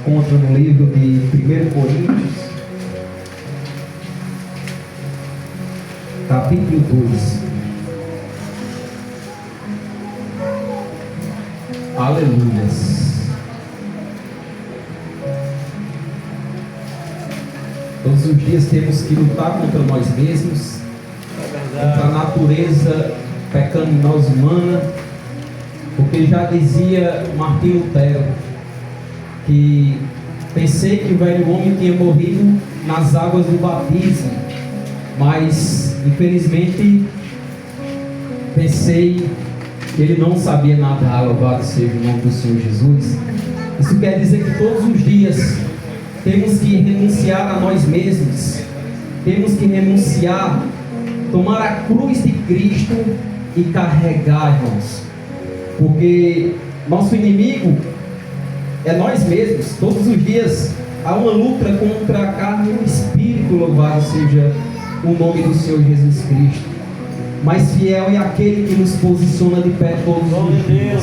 encontra no livro de 1 Coríntios, capítulo 2. Aleluias. Todos os dias temos que lutar contra nós mesmos, contra a natureza pecaminosa humana, porque já dizia Martinho Lutero que pensei que o velho homem tinha morrido nas águas do batismo, mas infelizmente pensei que ele não sabia nadar. Louvado seja o nome do Senhor Jesus. Isso quer dizer que todos os dias temos que renunciar a nós mesmos, temos que renunciar, tomar a cruz de Cristo e carregar, irmãos, porque nosso inimigo é nós mesmos. Todos os dias há uma luta contra a carne e o espírito. Louvado seja o nome do Senhor Jesus Cristo. Mas fiel é aquele que nos posiciona de pé todos os dias.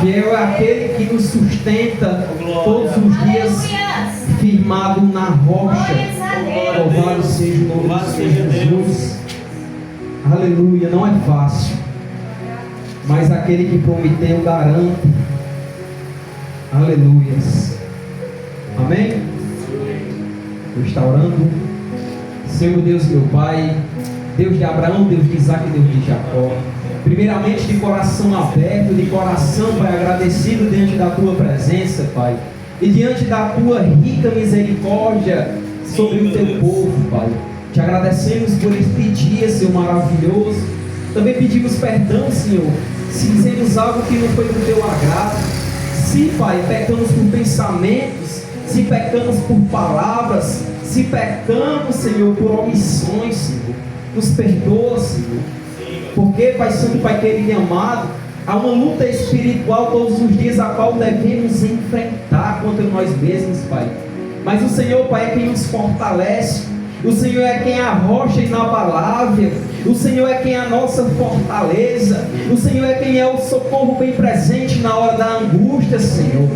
Fiel é aquele que nos sustenta todos os dias, firmado na rocha. Louvado seja o nome do Senhor Jesus. Aleluia. Não é fácil, mas aquele que prometeu garante. Aleluias. Amém? Eu estou orando. Senhor Deus, meu Pai, Deus de Abraão, Deus de Isaac, Deus de Jacó, primeiramente de coração aberto, de coração, Pai, agradecido diante da Tua presença, Pai, e diante da Tua rica misericórdia sobre o Teu povo, Pai. Te agradecemos por este dia, Senhor, maravilhoso. Também pedimos perdão, Senhor, se fizemos algo que não foi do Teu agrado. Se, Pai, pecamos por pensamentos, se pecamos por palavras, se pecamos, Senhor, por omissões, Senhor, nos perdoa, Senhor. Porque, Pai Santo, Pai querido e amado, há uma luta espiritual todos os dias a qual devemos enfrentar contra nós mesmos, Pai. Mas o Senhor, Pai, é quem nos fortalece. O Senhor é quem é a rocha inabalável. O Senhor é quem é a nossa fortaleza. O Senhor é quem é o socorro bem presente na hora da angústia, Senhor.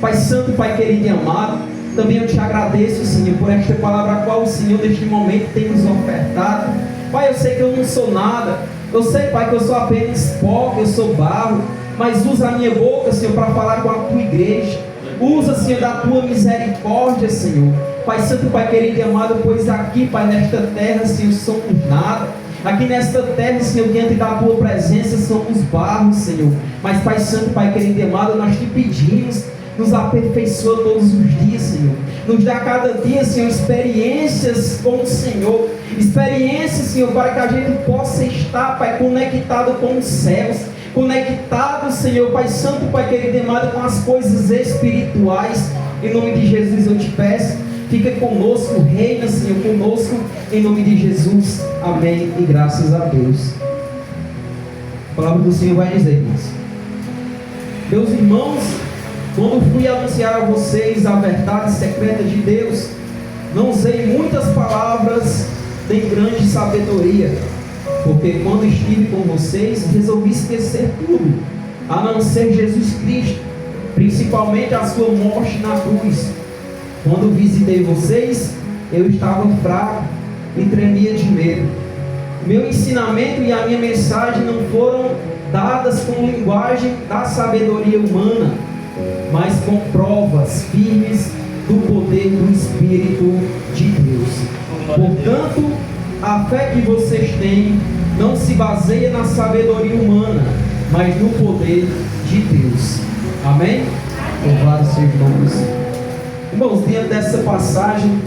Pai Santo, Pai querido e amado, também eu te agradeço, Senhor, por esta palavra a qual o Senhor neste momento tem nos ofertado. Pai, eu sei que eu não sou nada. Eu sei, Pai, que eu sou apenas pó, que eu sou barro. Mas usa a minha boca, Senhor, para falar com a Tua igreja. Usa, Senhor, da Tua misericórdia, Senhor. Pai Santo, Pai querido e amado, pois aqui, Pai, nesta terra, Senhor, somos nada. Aqui nesta terra, Senhor, diante da Tua presença, somos barros, Senhor. Mas, Pai Santo, Pai querido e amado, nós te pedimos, nos aperfeiçoa todos os dias, Senhor. Nos dá cada dia, Senhor, experiências com o Senhor. Experiências, Senhor, para que a gente possa estar, Pai, conectado com os céus. Conectado, Senhor, Pai Santo, Pai querido e amado, com as coisas espirituais. Em nome de Jesus eu te peço, fica conosco, reina, Senhor, conosco, em nome de Jesus. Amém e graças a Deus. A palavra do Senhor vai dizer isso. Meus irmãos, quando fui anunciar a vocês a verdade secreta de Deus, não usei muitas palavras nem grande sabedoria, porque quando estive com vocês, resolvi esquecer tudo, a não ser Jesus Cristo, principalmente a sua morte na cruz. Quando visitei vocês, eu estava fraco e tremia de medo. Meu ensinamento e a minha mensagem não foram dadas com linguagem da sabedoria humana, mas com provas firmes do poder do Espírito de Deus. Portanto, a fé que vocês têm não se baseia na sabedoria humana, mas no poder de Deus. Amém? Louvado seja o nome do Senhor. Irmãos, diante dessa passagem,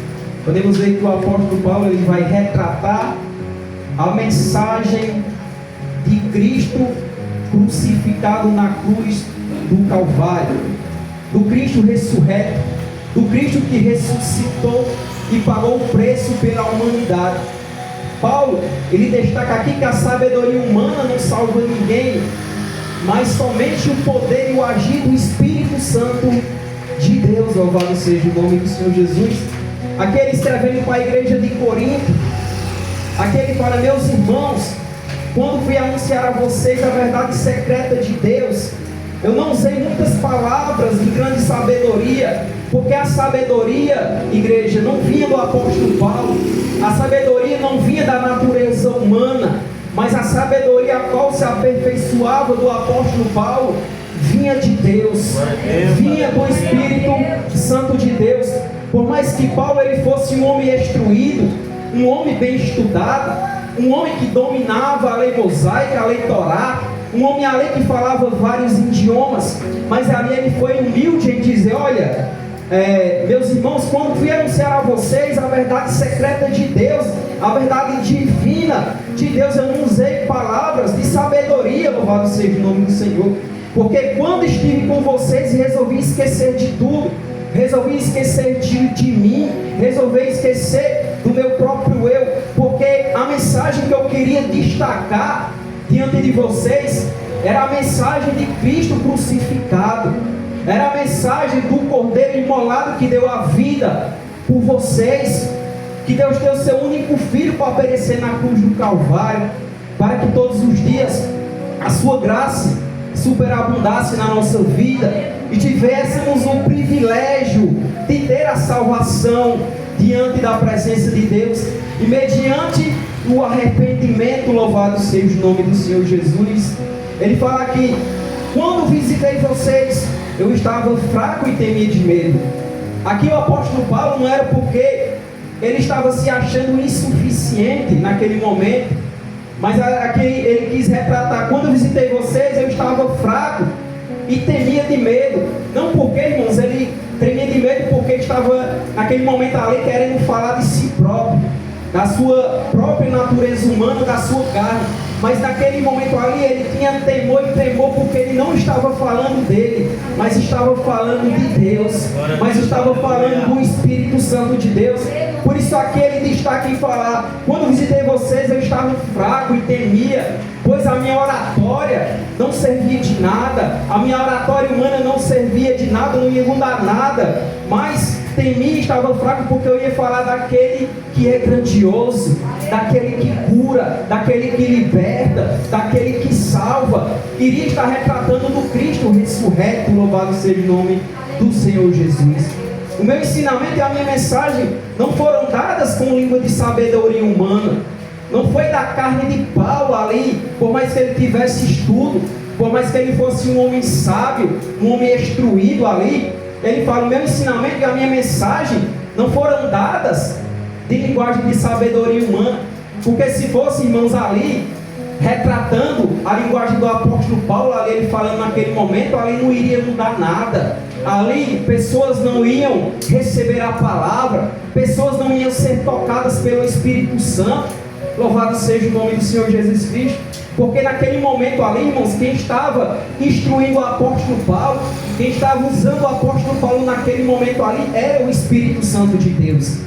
podemos ver que o apóstolo Paulo ele vai retratar a mensagem de Cristo crucificado na cruz do Calvário, do Cristo ressurreto, do Cristo que ressuscitou e pagou o preço pela humanidade. Paulo, ele destaca aqui que a sabedoria humana não salva ninguém, mas somente o poder e o agir do Espírito Santo de Deus. Louvado seja o nome do Senhor Jesus. Aquele escrevendo para a igreja de Corinto, aquele para meus irmãos, quando fui anunciar a vocês a verdade secreta de Deus, eu não usei muitas palavras de grande sabedoria, Porque a sabedoria, igreja, não vinha do apóstolo Paulo, a sabedoria não vinha da natureza humana, mas a sabedoria a qual se aperfeiçoava do apóstolo Paulo vinha de Deus, vinha do Espírito Santo de Deus. Por mais que Paulo ele fosse um homem instruído, um homem bem estudado, um homem que dominava a lei mosaica, a lei Torá, um homem ali que falava vários idiomas, mas ali ele foi humilde em dizer: olha, meus irmãos, quando fui anunciar a vocês a verdade secreta de Deus, a verdade divina de Deus, eu não usei palavras de sabedoria, louvado seja o nome do Senhor, porque quando estive com vocês resolvi esquecer de tudo, resolvi esquecer de mim, resolvi esquecer do meu próprio eu, porque a mensagem que eu queria destacar diante de vocês era a mensagem de Cristo crucificado, era a mensagem do Cordeiro imolado que deu a vida por vocês, que Deus deu seu único Filho para perecer na cruz do Calvário, para que todos os dias a sua graça superabundasse na nossa vida e tivéssemos o privilégio de ter a salvação diante da presença de Deus e mediante o arrependimento. Louvado seja o nome do Senhor Jesus. Ele fala que quando visitei vocês eu estava fraco e temia de medo. Aqui o apóstolo Paulo não era porque ele estava se achando insuficiente naquele momento, mas aqui ele quis retratar: quando eu visitei vocês eu estava fraco e temia de medo. Não porque, irmãos, ele temia de medo porque estava naquele momento ali querendo falar de si próprio, da sua própria natureza humana, da sua carne, mas naquele momento ali ele tinha temor e tremor porque ele não estava falando dele, mas estava falando de Deus, mas estava falando do Espírito Santo de Deus. Por isso aqui ele destaca em falar: quando visitei vocês eu estava fraco e temia, pois a minha oratória não servia de nada, a minha oratória humana não servia de nada, não ia mudar nada, mas temia e estava fraco porque eu ia falar daquele que é grandioso, daquele que cura, daquele que liberta, daquele que salva. Iria estar retratando do Cristo ressurreto, louvado seja o nome do Senhor Jesus. O meu ensinamento e a minha mensagem não foram dadas com língua de sabedoria humana, não foi da carne de Paulo ali, por mais que ele tivesse estudo, por mais que ele fosse um homem sábio, um homem instruído ali. Ele fala: o meu ensinamento e a minha mensagem não foram dadas de linguagem de sabedoria humana, porque se fosse, irmãos, ali retratando a linguagem do apóstolo Paulo, ali ele falando naquele momento, ali não iria mudar nada. Ali pessoas não iam receber a palavra, pessoas não iam ser tocadas pelo Espírito Santo. Louvado seja o nome do Senhor Jesus Cristo. Porque naquele momento ali, irmãos, quem estava instruindo o apóstolo Paulo, quem estava usando o apóstolo Paulo naquele momento ali, era o Espírito Santo de Deus.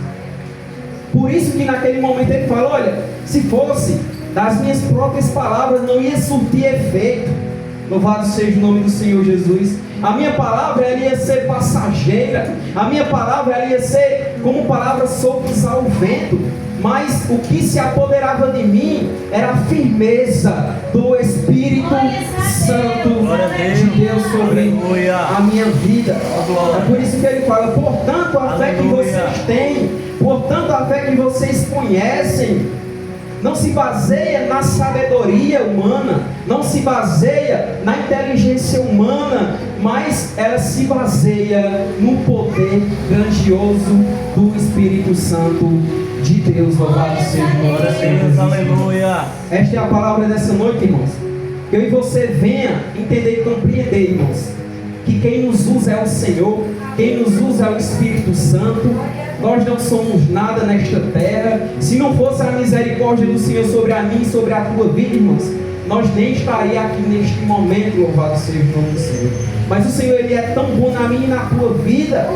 Por isso que naquele momento ele fala: olha, se fosse das minhas próprias palavras, não ia surtir efeito. Louvado seja o nome do Senhor Jesus. A minha palavra ela ia ser passageira, a minha palavra ela ia ser como palavras soltas ao vento, mas o que se apoderava de mim era a firmeza do Espírito Santo de Deus sobre a minha vida. É por isso que ele fala: portanto a fé que vocês têm, portanto a fé que vocês conhecem, não se baseia na sabedoria humana, não se baseia na inteligência humana, mas ela se baseia no poder grandioso do Espírito Santo de Deus. Louvado seja o nome do Senhor Jesus. Aleluia. Esta é a palavra dessa noite, irmãos. Que eu e você venha entender e compreender, irmãos, que quem nos usa é o Senhor, quem nos usa é o Espírito Santo. Nós não somos nada nesta terra. Se não fosse a misericórdia do Senhor sobre a mim e sobre a tua vida, irmãos, nós nem estaríamos aqui neste momento. Louvado seja o nome do Senhor. Mas o Senhor, Ele é tão bom na minha e na tua vida,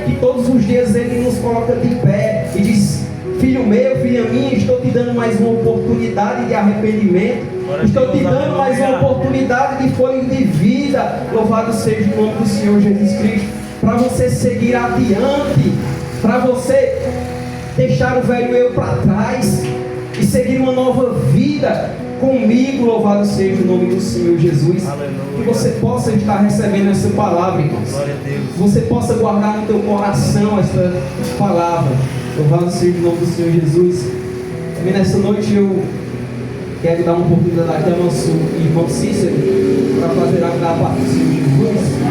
que todos os dias Ele nos coloca de pé e diz: filho meu, filha minha, estou te dando mais uma oportunidade de arrependimento, estou te dando mais uma oportunidade de fôlego de vida. Louvado seja o nome do Senhor Jesus Cristo, para você seguir adiante, para você deixar o velho eu para trás e seguir uma nova vida comigo, louvado seja o nome do Senhor Jesus. Aleluia. Que você possa estar recebendo essa palavra, irmãos. Glória a Deus. Você possa guardar no teu coração essa palavra. Louvado seja o nome do Senhor Jesus. Também nessa noite eu quero dar uma oportunidade ao nosso irmão Cícero para fazer a parte do Senhor Jesus.